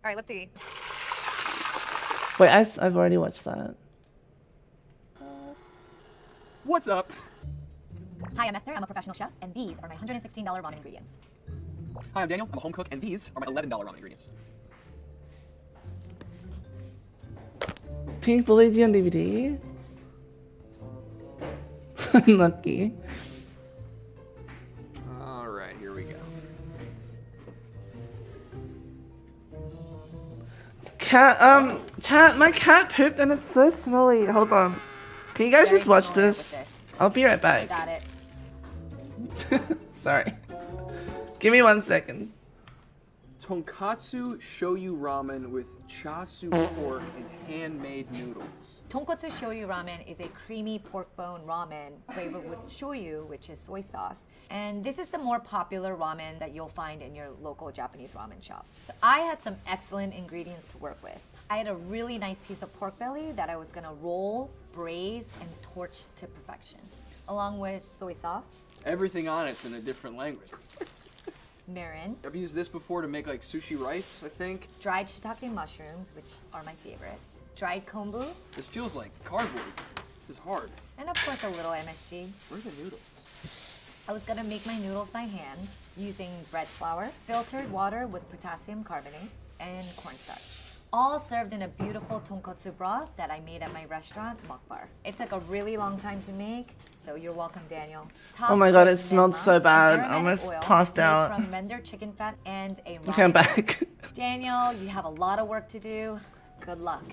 right, let's see. Wait, I've already watched that. What's up? Hi, I'm Esther. I'm a professional chef, and these are my $116 ramen ingredients. Hi, I'm Daniel. I'm a home cook, and these are my $11 ramen ingredients. Pink bullied you on DVD? Lucky. All right, here we go. Cat, chat, my cat pooped and it's so smelly. Hold on. Can you guys Very just watch familiar this? with this. I'll be right back. Got it. Sorry. Give me 1 second. Tonkatsu shoyu ramen with chasu pork and handmade noodles. Tonkotsu shoyu ramen is a creamy pork bone ramen flavored with shoyu, which is soy sauce. And this is the more popular ramen that you'll find in your local Japanese ramen shop. So I had some excellent ingredients to work with. I had a really nice piece of pork belly that I was gonna roll, braise, and torch to perfection, along with soy sauce, Everything on it's in a different language. mirin, I've used this before to make like sushi rice, I think. dried shiitake mushrooms, which are my favorite, dried kombu, This feels like cardboard. This is hard. and of course a little MSG. Where are the noodles? I was gonna make my noodles by hand using bread flour, filtered water with potassium carbonate, and cornstarch. All served in a beautiful tonkotsu broth that I made at my restaurant, Mukbar. It took a really long time to make, so you're welcome, Daniel. Oh my god, it Topped with smelled nimma, so an bad. I aromatic almost oil passed made out. from render chicken fat and a Okay, I'm ramen. back. Daniel, you have a lot of work to do. Good luck.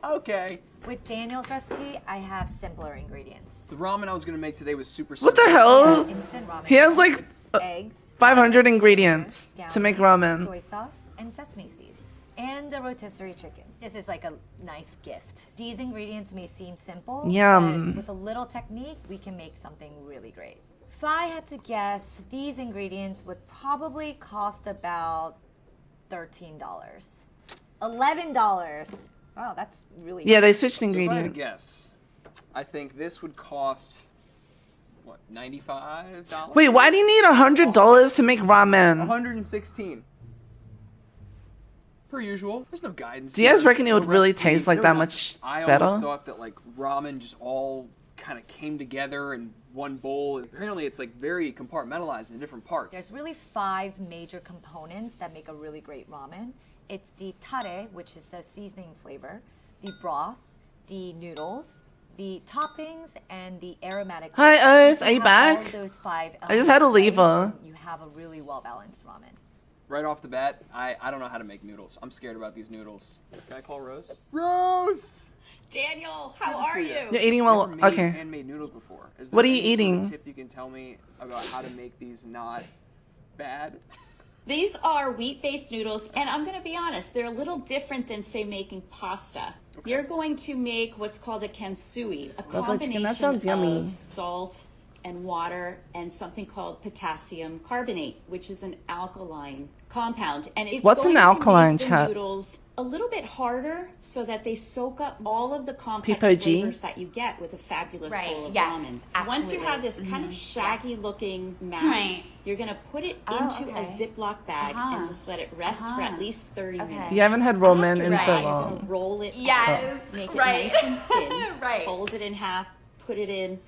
Okay. With Daniel's recipe, I have simpler ingredients. The ramen I was gonna make today was super What simple. the hell? Instant ramen. He has like eggs, 500 ingredients to make scallions, ramen. soy sauce, and sesame seeds, and a rotisserie chicken. This is like a nice gift. These ingredients may seem simple, Yum. but with a little technique, we can make something really great. If I had to guess, these ingredients would probably cost about $13. $11. Wow, that's really Yeah, they switched So if I had to ingredients. guess, I think this would cost, what, $95? Wait, why do you need $100 to make ramen? 116. Per usual. There's no guidance. Do you guys here, reckon it no would really recipe, taste like no that nothing. much I better? always thought that like ramen just all kind of came together in one bowl. Apparently it's like very compartmentalized in different parts. There's really 5 major components that make a really great ramen. It's the tare, which is the seasoning flavor, the broth, the noodles, the toppings, and the aromatic. Hi, oil. Earth. If Are you have all back? of those 5 I just had a elements right, lever. You have a really well-balanced ramen. Right off the bat, I don't know how to make noodles. I'm scared about these noodles. Can I call Rose? Rose! Daniel, Good how to are see you? You're eating well. Never made Okay. handmade noodles before. Is there What are you any sort of eating? tip you can tell me about how to make these not bad? These are wheat-based noodles, and I'm going to be honest, they're a little different than, say, making pasta. Okay. You're going to make what's called a kansui, a Lovely chicken. combination That sounds yummy. of salt and water and something called potassium carbonate, which is an alkaline compound. And it's What's going an alkaline, to make chat? the noodles a little bit harder so that they soak up all of the complex People G? flavors that you get with a fabulous Right, bowl of yes, ramen. Once you absolutely. have this kind of shaggy looking mass, Right. you're going to put it Oh, into okay. a Ziploc bag and just let it rest for at least 30 minutes. You haven't had ramen in After so that, you're long. gonna roll it Yes, out, make right. it nice and thin, Right. fold it in half, put it in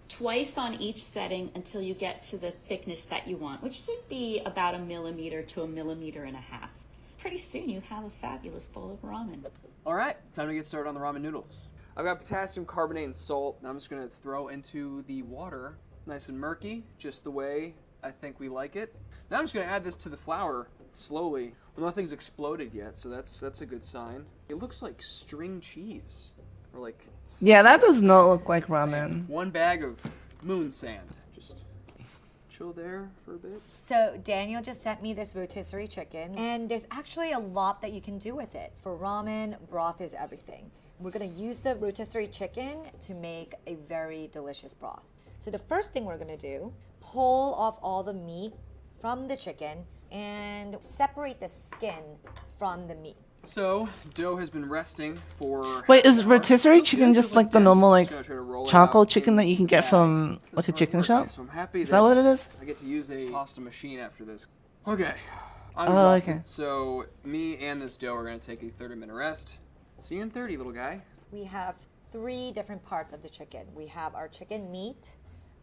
twice on each setting until you get to the thickness that you want, which should be about 1 millimeter to 1.5 millimeters. Pretty soon you have a fabulous bowl of ramen. All right, time to get started on the ramen noodles. I've got potassium carbonate and salt, and I'm just gonna throw into the water, nice and murky, just the way I think we like it. Now I'm just gonna add this to the flour slowly. Well, nothing's exploded yet, so that's a good sign. It looks like string cheese, or like Yeah, that does not look like ramen. 1 bag of moon sand. Just chill there for a bit. So Daniel just sent me this rotisserie chicken, and there's actually a lot that you can do with it. For ramen, broth is everything. We're gonna use the rotisserie chicken to make a very delicious broth. So the first thing we're gonna do, pull off all the meat from the chicken and separate the skin from the meat. So, dough has been resting for... Wait, is half an hour. rotisserie Looks chicken good, just feels like the dense. normal like Just gonna try to roll it charcoal out chicken in that you can the get bag. from like a It's chicken hard shop? work, So I'm happy Is that what it is? I get to use a pasta machine after this. Okay, I'm Oh, exhausted. okay. So me and this dough are gonna take a 30-minute rest. See you in 30, little guy. We have 3 different parts of the chicken. We have our chicken meat,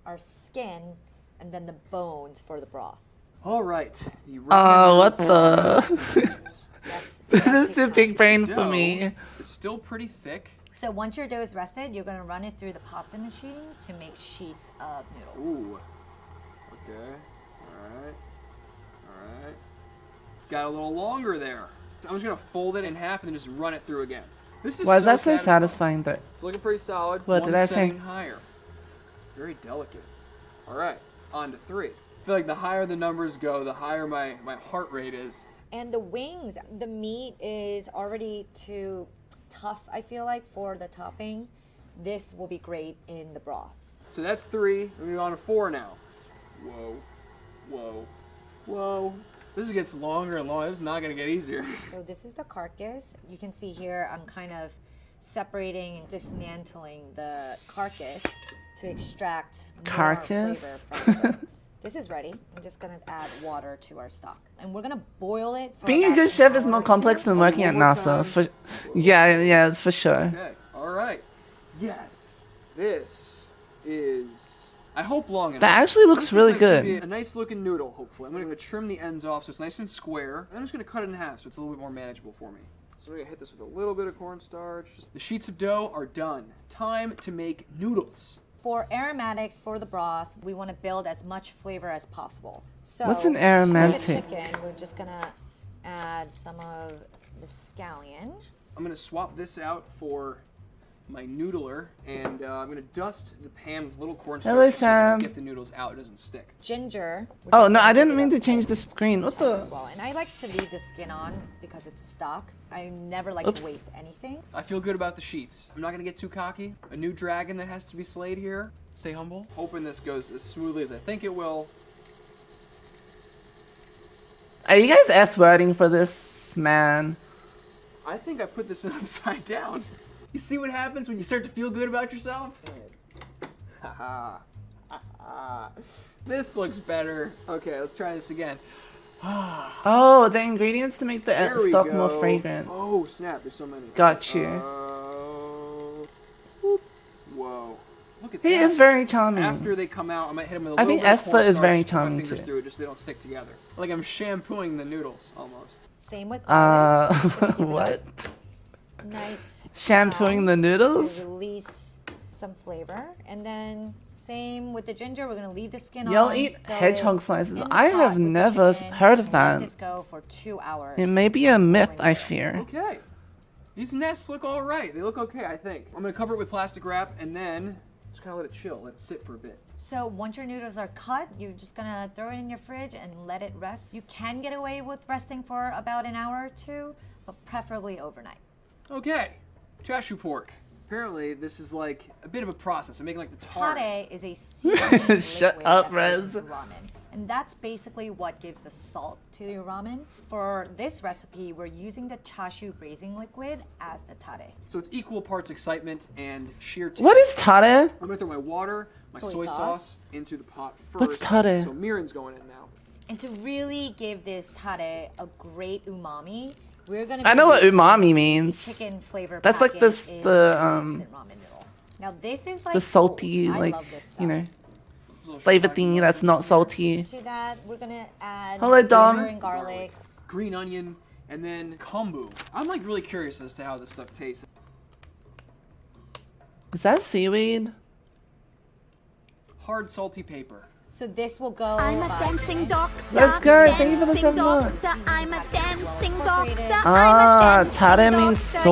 our skin, and then the bones for the broth. All right. The Oh, what ramen the? noodles. Yes, This that is takes too time. big brain for Dough me. is still pretty thick. So once your dough is rested, you're gonna run it through the pasta machine to make sheets of noodles. Ooh. Okay. All right. All right. Got a little longer there. I'm just gonna fold it in half and then just run it through again. This is Why is that so satisfying. satisfying though? It's looking pretty solid. What One did I say? setting higher. Very delicate. All right. On to 3. I feel like the higher the numbers go, the higher my heart rate is. And the wings, the meat is already too tough, I feel like, for the topping. This will be great in the broth. So that's 3. We're moving on to 4 now. Whoa. Whoa. Whoa. This gets longer and longer. This is not going to get easier. So this is the carcass. You can see here I'm kind of separating and dismantling the carcass to extract more Carcass? flavor from the bones. This is ready. I'm just gonna add water to our stock. And we're gonna boil it for Being a about good an chef is hour more or complex two. than working at One more NASA. time. For, yeah, for sure. Okay. All right. Yes. This is, I hope, long enough. That actually looks This really looks like it's gonna good. be a nice looking noodle, hopefully. I'm going to trim the ends off so it's nice and square. And I'm just going to cut it in half so it's a little bit more manageable for me. So I'm going to hit this with a little bit of cornstarch. Just the sheets of dough are done. Time to make noodles. For aromatics for the broth, we want to build as much flavor as possible. So What's an to aromatic? the chicken, we're just gonna add some of the scallion. I'm going to swap this out for my noodler, and I'm going to dust the pan with a little cornstarch Hello, so when Sam. I get the noodles out, it doesn't stick. Ginger. we're Oh just no, gonna I didn't give mean it to a change the screen. What as the? well. And I like to leave the skin on because it's stock. I never like Oops. to waste anything. I feel good about the sheets. I'm not gonna get too cocky. A new dragon that has to be slayed here. Stay humble. Hoping this goes as smoothly as I think it will. Are you guys S-wording for this, man? I think I put this in upside down. You see what happens when you start to feel good about yourself? Haha. This looks better. Okay, let's try this again. Oh, the ingredients to make the There we stock go. more fragrant. Oh, snap. There's so many. Got you. Whoop. Whoa. Look at He that. is very charming. After they come out, I might hit them with a I little think bit of Esther is cornstarch very to put my charming fingers too. through it just so they don't stick together. Like I'm shampooing the noodles almost. Same with garlic. Just gonna give it what? a nice Shampooing the pound noodles? to release some flavor. And then same with the ginger. We're gonna leave the skin Y'all on. eat throw hedgehog it slices. in the I pot have with the never chicken, heard of and that. Let this go for 2 hours. It may be a myth, Boiling I water. fear. Okay. These nests look all right. They look okay, I think. I'm gonna cover it with plastic wrap and then just kind of let it chill, let it sit for a bit. So once your noodles are cut, you're just gonna throw it in your fridge and let it rest. You can get away with resting for about an hour or two, but preferably overnight. Okay, chashu pork. Apparently, this is like a bit of a process. I'm making like the tar. Tare is a seasoning Shut liquid up, that Rez. goes into ramen. And that's basically what gives the salt to your ramen. For this recipe, we're using the chashu braising liquid as the tare. So it's equal parts excitement and sheer taste. What is tare? I'm gonna throw my water, my Soy soy sauce sauce. into the pot first. What's tare? So mirin's going in now. And to really give this tare a great umami, we're gonna I be know what using umami means. chicken flavor That's like packet the- in the, instant ramen noodles. Now this is like The salty, gold. I like, love this stuff. you know, This little flavor shiitake thingy that's not salty. To that, we're gonna add Hello, Dom. ginger and garlic. green onion, and then kombu. I'm like really curious as to how this stuff tastes. Is that seaweed? Hard salty paper. So this will go. I'm a by dancing minutes. doctor. Let's go. Thank you for the Dancing 7 months. doctor. I'm a dancing Incorporated. doctor. Ah, I'm a tare dancing means doctor.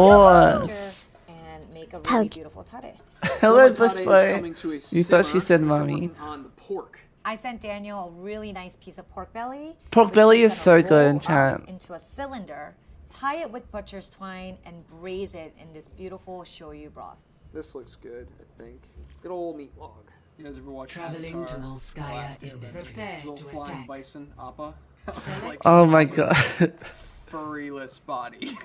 sauce. And make a really beautiful tare. Hello, So my Bush tare is boy. coming to a You thought she simmer. said I'm still mommy. working on the pork. I sent Daniel a really nice piece of pork belly. Pork which belly he's is gonna so good, roll up chat. Into a cylinder, tie it with butcher's twine, and braise it in this beautiful shoyu broth. This looks good, I think. Good old meat log. You guys ever watch Traveling Avatar? to The Volskaya Last Airbender? Industries. This Prepare little to flying attack. bison, Appa. That was like Oh my his god. furryless body.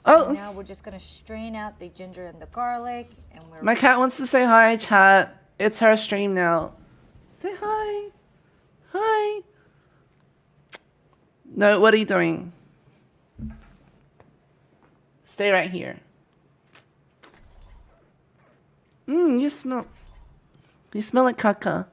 Oh, Now we're just gonna strain out the ginger and the garlic, and we're my cat wants to say hi, chat. It's her stream now. Say hi. Hi. No, what are you doing? Stay right here. You smell like caca.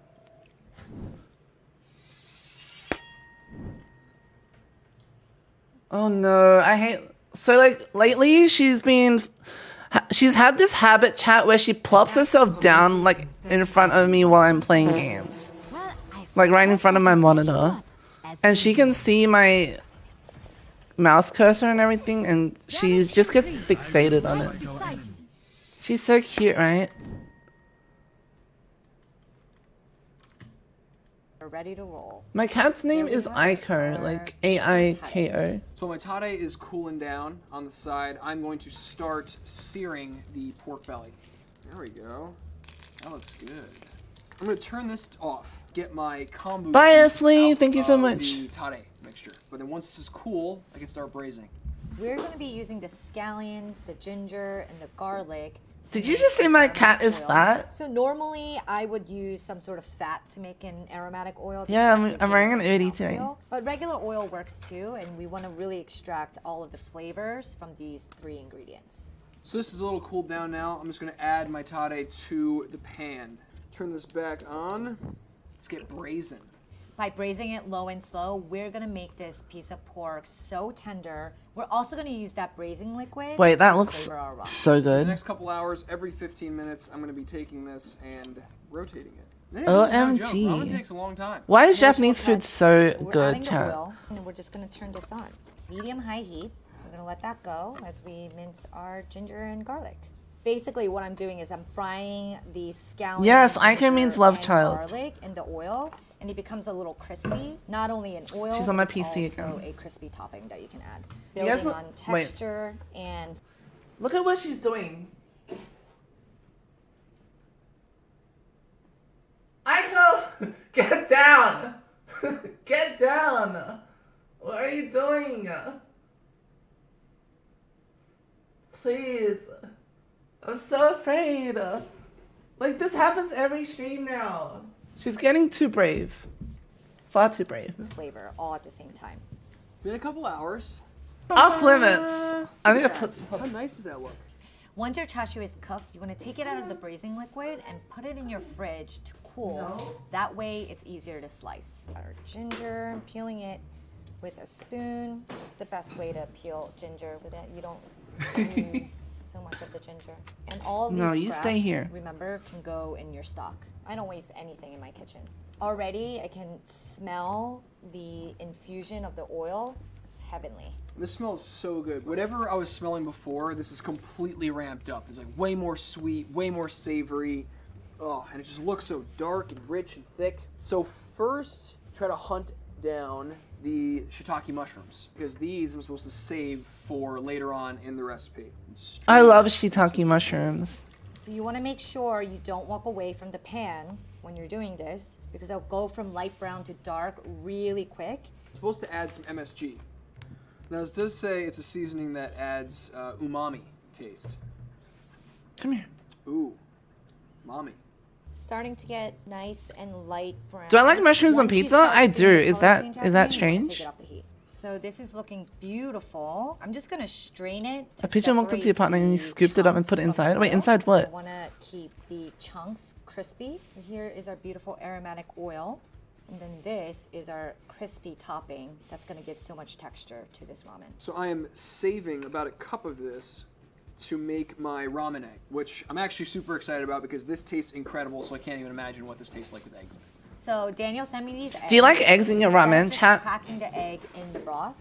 Oh no, I hate. So like lately, she's had this habit, chat, where she plops herself down like in front of me while I'm playing games, like right in front of my monitor, and she can see my mouse cursor and everything, and she just gets fixated on it. She's so cute, right? We're ready to roll. My cat's name is Aiko, like A-I-K-O. So my tade is cooling down on the side. I'm going to start searing the pork belly. There we go. That looks good. I'm going to turn this off. Get my kombu. Bye, Ashley. Thank you so much. The tade mixture. But then once this is cool, I can start braising. We're going to be using the scallions, the ginger, and the garlic. Did you just say my cat is fat? So normally I would use some sort of fat to make an aromatic oil. Yeah, I'm wearing an Udi today. But regular oil works too, and we want to really extract all of the flavors from these 3 ingredients. So this is a little cooled down now. I'm just going to add my tade to the pan. Turn this back on. Let's get braising. By braising it low and slow, we're gonna make this piece of pork so tender. We're also gonna use that braising liquid. Wait, that to looks flavor our ramen. so For the good. next couple hours, every 15 minutes, I'm going to be taking this and rotating it. Man, OMG. this is no joke. Ramen takes a long time. Why is Japanese food so So we're good, adding the chat? oil, and we're just gonna turn this on. Medium-high heat. We're gonna let that go as we mince our ginger and garlic. Basically, what I'm doing is I'm frying the scallion. Yes, Aiko ginger, means love and child. Garlic in the oil, and it becomes a little crispy. Not only in oil, She's on my but PC it's also again. a crispy topping that you can add. You guys Building look- on wait. texture and Look at what she's doing. Aiko! Get down! Get down! What are you doing? Please. I'm so afraid. Like, this happens every stream now. She's getting too brave. Far too brave. flavor all at the same time. Been a couple hours. Off limits. I think I put... How nice does that look? Once your chashu is cooked, you want to take it out of the braising liquid and put it in your fridge to cool. No. That way it's easier to slice. Our ginger, peeling it with a spoon. It's the best way to peel ginger so that you don't lose so much of the ginger. And all these No, you scraps, stay here. remember, can go in your stock. I don't waste anything in my kitchen. Already, I can smell the infusion of the oil. It's heavenly. This smells so good. Whatever I was smelling before, this is completely ramped up. There's like way more sweet, way more savory. Oh, and it just looks so dark and rich and thick. So first, try to hunt down the shiitake mushrooms, because these I'm supposed to save for later on in the recipe. I love shiitake mushrooms. So you want to make sure you don't walk away from the pan when you're doing this, because they'll go from light brown to dark really quick. Supposed to add some MSG. Now this does say it's a seasoning that adds umami taste. Come here. Ooh, umami. Starting to get nice and light brown. Do I like mushrooms on Once you pizza? start I seeing do. the Is color that- change is that happening, you wanna strange? Take it off the heat. So this is looking beautiful. I'm just gonna strain it. To A pigeon walked up to your separate partner and he the scooped it up and chunks put it from inside. the Wait, oil, inside because what? I wanna keep the chunks crispy. So here is our beautiful aromatic oil. And then this is our crispy topping that's gonna give so much texture to this ramen. So I am saving about a cup of this to make my ramen egg, which I'm actually super excited about because this tastes incredible, so I can't even imagine what this tastes like with eggs in it. So Daniel sent me these eggs. Do you like eggs in your Instead of ramen, just chat? cracking the egg in the broth,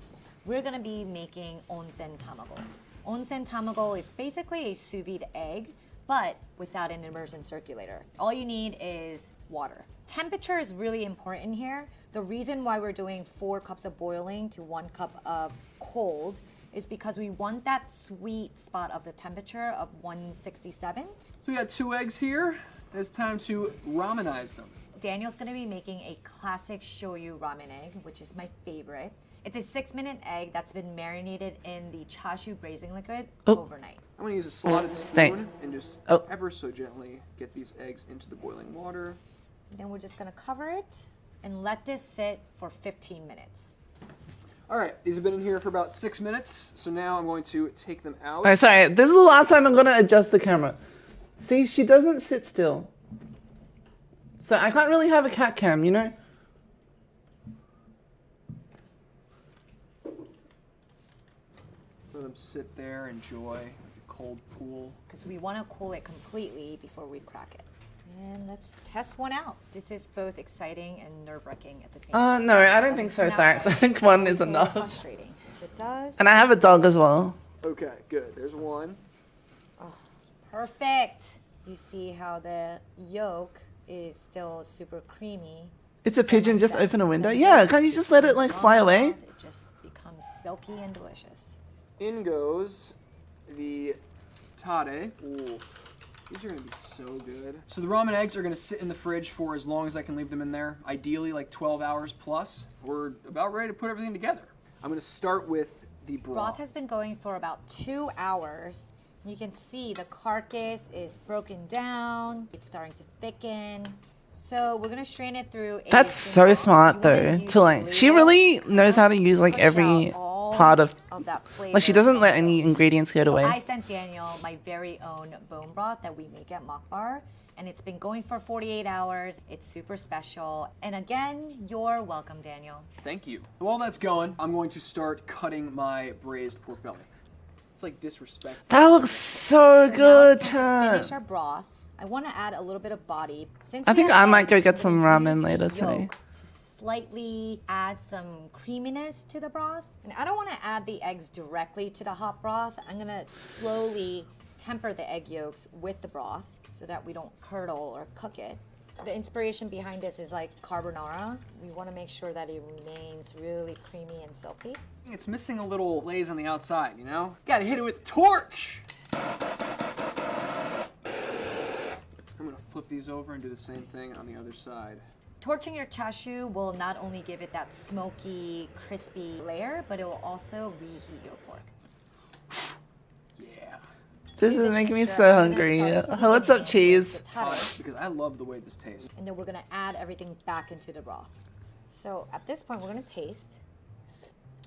we're gonna be making onsen tamago. Onsen tamago is basically a sous vide egg, but without an immersion circulator. All you need is water. Temperature is really important here. The reason why we're doing 4 cups of boiling to 1 cup of cold is because we want that sweet spot of the temperature of 167. So we got 2 eggs here. It's time to ramenize them. Daniel's gonna be making a classic shoyu ramen egg, which is my favorite. It's a 6-minute egg that's been marinated in the chashu braising liquid overnight. I'm gonna use a slotted Stay. spoon and just Oh. ever so gently get these eggs into the boiling water. Then we're just gonna cover it and let this sit for 15 minutes. All right, these have been in here for about 6 minutes, so now I'm going to take them out. Alright, sorry. This is the last time I'm gonna adjust the camera. See, she doesn't sit still. So I can't really have a cat cam, you know? Let them sit there, enjoy a cold pool. Because we want to cool it completely before we crack it. And let's test one out. This is both exciting and nerve-wracking at the same time. No, I It don't think so, doesn't smell thanks. I right. think one is It's a little enough. frustrating. If it does. And I have a dog as well. Okay, good. There's one. Perfect. You see how the yolk is still super creamy. It's a pigeon, just open a window. Then Yeah, this can't you just let it like fly away? It just becomes silky and delicious. In goes the tare. Ooh, these are gonna be so good. So the ramen eggs are gonna sit in the fridge for as long as I can leave them in there. Ideally like 12 hours plus. We're about ready to put everything together. I'm gonna start with the broth. Broth has been going for about 2 hours. You can see the carcass is broken down. It's starting to thicken. So we're gonna strain it through. That's so smart though. To like, she really knows how to use like every part of. that flavor. Like she doesn't let any ingredients go to So I waste. sent Daniel my very own bone broth that we make at Makbar, and it's been going for 48 hours. It's super special. And again, you're welcome, Daniel. Thank you. While that's going, I'm going to start cutting my braised pork belly. It's like disrespectful. That looks so So now good, it's time to finish chat. our broth. I want to add a little bit of body. Since I we think have I might go eggs, get I'm some gonna use ramen the later today. yolk to slightly add some creaminess to the broth. And I don't want to add the eggs directly to the hot broth. I'm going to slowly temper the egg yolks with the broth so that we don't curdle or cook it. The inspiration behind this is like carbonara. We want to make sure that it remains really creamy and silky. It's missing a little glaze on the outside, you know? Gotta hit it with the torch! I'm gonna flip these over and do the same thing on the other side. Torching your chashu will not only give it that smoky, crispy layer, but it will also reheat your pork. Yeah. This See is making me mixture? so I'm gonna hungry. start What's up, seasoning cheese? with the tare, Because I love the way this tastes. and then we're gonna add everything back into the broth. So at this point, we're gonna taste.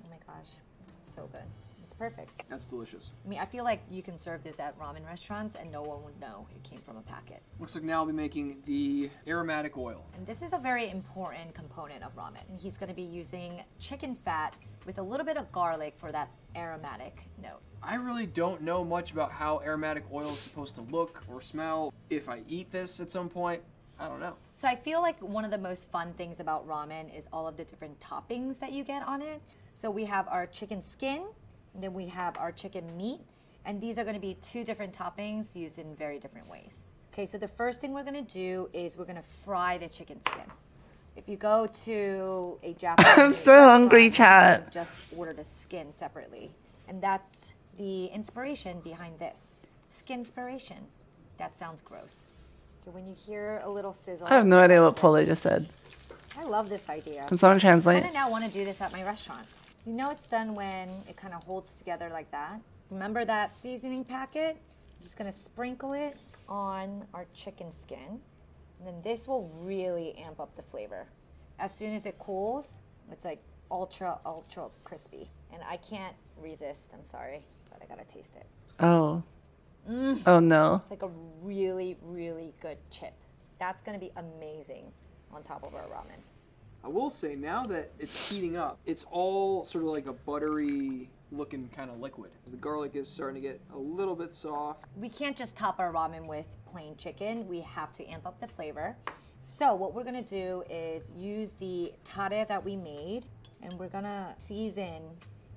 Oh my gosh, it's so good. It's perfect. That's delicious. I mean, I feel like you can serve this at ramen restaurants and no one would know it came from a packet. Looks like now I'll be making the aromatic oil. And this is a very important component of ramen. And he's gonna be using chicken fat with a little bit of garlic for that aromatic note. I really don't know much about how aromatic oil is supposed to look or smell. If I eat this at some point, I don't know. So I feel like one of the most fun things about ramen is all of the different toppings that you get on it. So we have our chicken skin, and then we have our chicken meat, and these are gonna be 2 different toppings used in very different ways. Okay, so the first thing we're gonna do is we're gonna fry the chicken skin. If you go to a Japanese I'm so hungry, restaurant, chat. you just order the skin separately. And that's the inspiration behind this. Skinspiration. That sounds gross. Okay, when you hear a little sizzle. I have no idea what that's Paula good. just said. I love this idea. Can someone I translate? kind of now want to do this at my restaurant. You know it's done when it kind of holds together like that. Remember that seasoning packet? I'm just gonna sprinkle it on our chicken skin. And then this will really amp up the flavor. As soon as it cools, it's like ultra, ultra crispy. And I can't resist, I'm sorry, but I gotta taste it. Oh. Oh no. It's like a really, really good chip. That's gonna be amazing on top of our ramen. I will say, now that it's heating up, it's all sort of like a buttery looking kind of liquid. The garlic is starting to get a little bit soft. We can't just top our ramen with plain chicken. We have to amp up the flavor. So what we're gonna do is use the tare that we made, and we're gonna season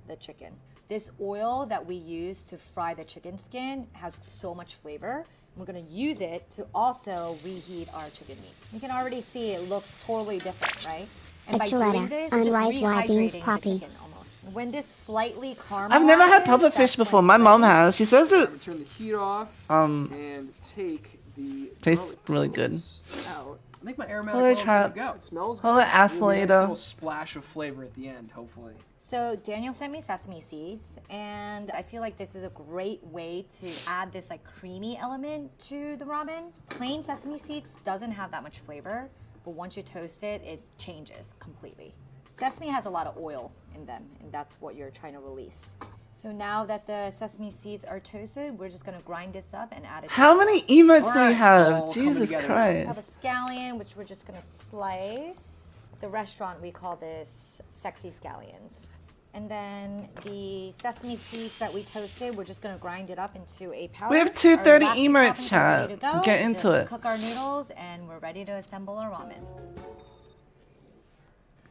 the chicken. This oil that we use to fry the chicken skin has so much flavor. We're gonna use it to also reheat our chicken meat. You can already see it looks totally different, right? And by doing this, you're just rehydrating the chicken almost. When this slightly caramelizes, I've never had puffer that's fish when before. it's My mom ready. has. She says it I'm gonna turn the heat off and take the tastes garlic really good. cloves out. I think my aromatic Hello, oil is Trap. good to go. It smells good. Hello, It'll be a nice Aslater. little splash of flavor at the end, hopefully. So Daniel sent me sesame seeds, and I feel like this is a great way to add this like creamy element to the ramen. Plain sesame seeds doesn't have that much flavor, but once you toast it, it changes completely. Sesame has a lot of oil in them, and that's what you're trying to release. So now that the sesame seeds are toasted, we're just gonna grind this up and add it. How many emotes do we Alright, it's have? all coming Jesus together. We have a Christ. scallion, which we're just gonna slice. The restaurant, we call this sexy scallions. And then the sesame seeds that we toasted, we're just gonna grind it up into a powder. We have Our 230 last two emotes, toppings are ready chat. to go. Get into Just it. cook our noodles, and we're ready to assemble our ramen.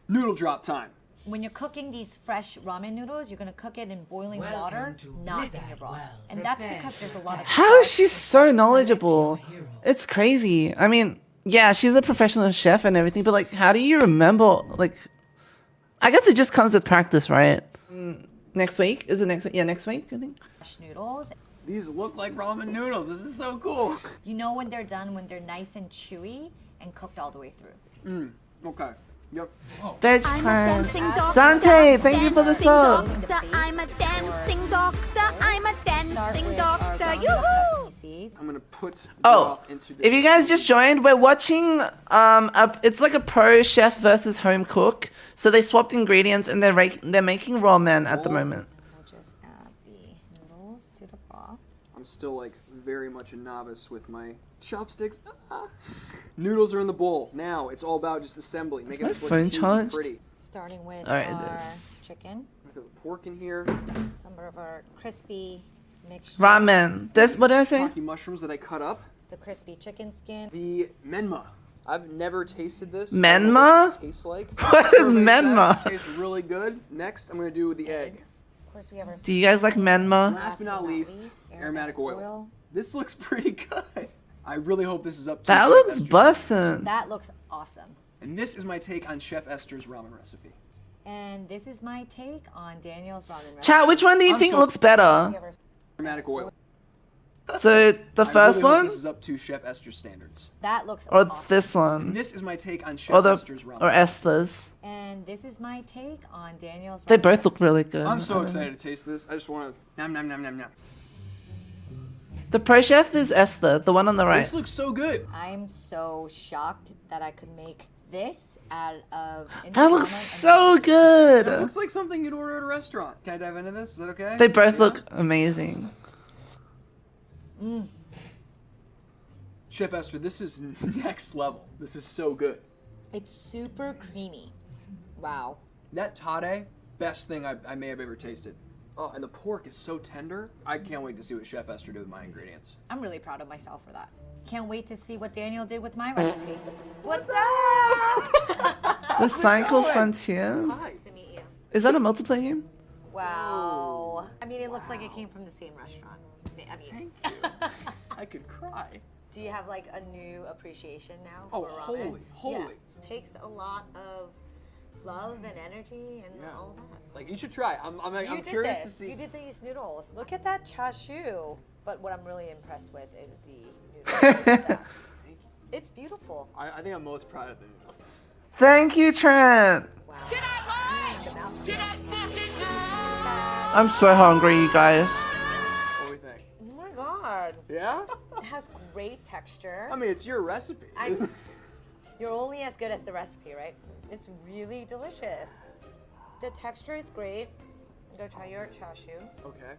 Noodle drop time. When you're cooking these fresh ramen noodles, you're gonna cook it in boiling water, not in your broth. And that's because there's a lot of How is starch she and so starches in it. knowledgeable? It's crazy. I mean, yeah, she's a professional chef and everything, but like, how do you remember? Like, I guess it just comes with practice, right? Next week? Is it next week? Yeah, next week, I think. Fresh noodles. These look like ramen noodles. This is so cool. You know when they're done, when they're nice and chewy and cooked all the way through. Okay. Yep. Veg I'm a time. dancing doctor. Dante, thank you for the dancing sub. doctor. I'm a dancing doctor. I'm a Start dancing with our doctor. ground up Yoo-hoo! sesame seeds. I'm gonna put the Oh, broth into this. if you guys just joined, we're watching. It's like a pro chef versus home cook. So they swapped ingredients and they're making ramen at the moment. We'll just add the noodles to the broth. I'm still like very much a novice with my chopsticks. Ah. Noodles are in the bowl. Now it's all about just assembly, making my this look phone cute and charged? pretty. Starting with All right, our this. chicken, I throw the pork in here. some of our crispy mixture, Ramen. This, what did I say? Taki mushrooms that I cut up. the crispy chicken skin. The menma. I've never tasted this. Menma? I don't know what this tastes like. What is Everybody says menma? It tastes really good. Next, I'm gonna do the egg. Of course, we have our. Do you guys like menma? Last but not least, aromatic oil. This looks pretty good. I really hope this is up to That Chef looks Esther's bussin'. That looks awesome. And this is my take on Chef Esther's ramen recipe. And this is my take on Daniel's ramen recipe. Chat, which one do you I'm think so- looks We better? have our- Aromatic oil. So the I first really hope one This is up to Chef Esther's standards. That looks or awesome. this And one? this is my take on Chef Or the Esther's ramen. or Esther's? And this is my take on Daniel's. They ramen both look recipe. really good. I'm so excited to taste this. I just want to nom nom nom nom nom. The pro chef is Esther, the one on the right. This looks so good. I'm so shocked that I could make this out of. That looks so good. It looks like something you'd order at a restaurant. Can I dive into this? Is that okay? They both Yeah? look amazing. Chef Esther, this is next level. This is so good. It's super creamy. Wow. That tade, best thing I may have ever tasted. Oh, and the pork is so tender. I can't wait to see what Chef Esther did with my ingredients. I'm really proud of myself for that. Can't wait to see what Daniel did with my recipe. What's up? The Cycle Frontier. Hi. Nice to meet you. Is that a multiplayer game? Wow. I mean, it looks like it came from the same restaurant. I mean, Thank you. I could cry. do you have like a new appreciation now Oh, for ramen? holy. Yeah, it takes a lot of love and energy and Yeah. all that. Like you should try. I'm You did curious this. to see. You did these noodles. Look at that chashu. But what I'm really impressed with is the noodles. Look at that. It's beautiful. I think I'm most proud of the noodles. Thank you, Trent. Wow. I'm so hungry, you guys. What do we think? Oh my god. Yeah? It has great texture. I mean, it's your recipe. You're only as good as the recipe, right? It's really delicious. The texture is great. Go try your chashu. Okay.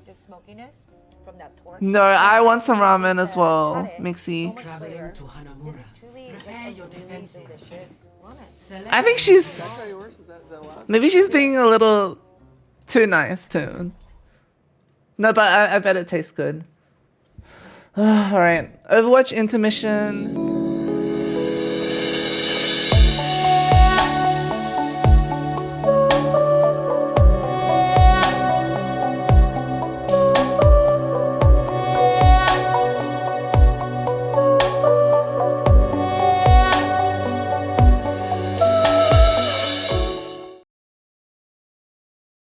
The smokiness from that torch. No, I want some ramen as Cut well, it. So Mixie. much flavor. This is truly like a really delicious ramen. I think Try she's yours? Is that allowed? maybe she's being a little too nice too. No, but I bet it tastes good. All right, Overwatch intermission.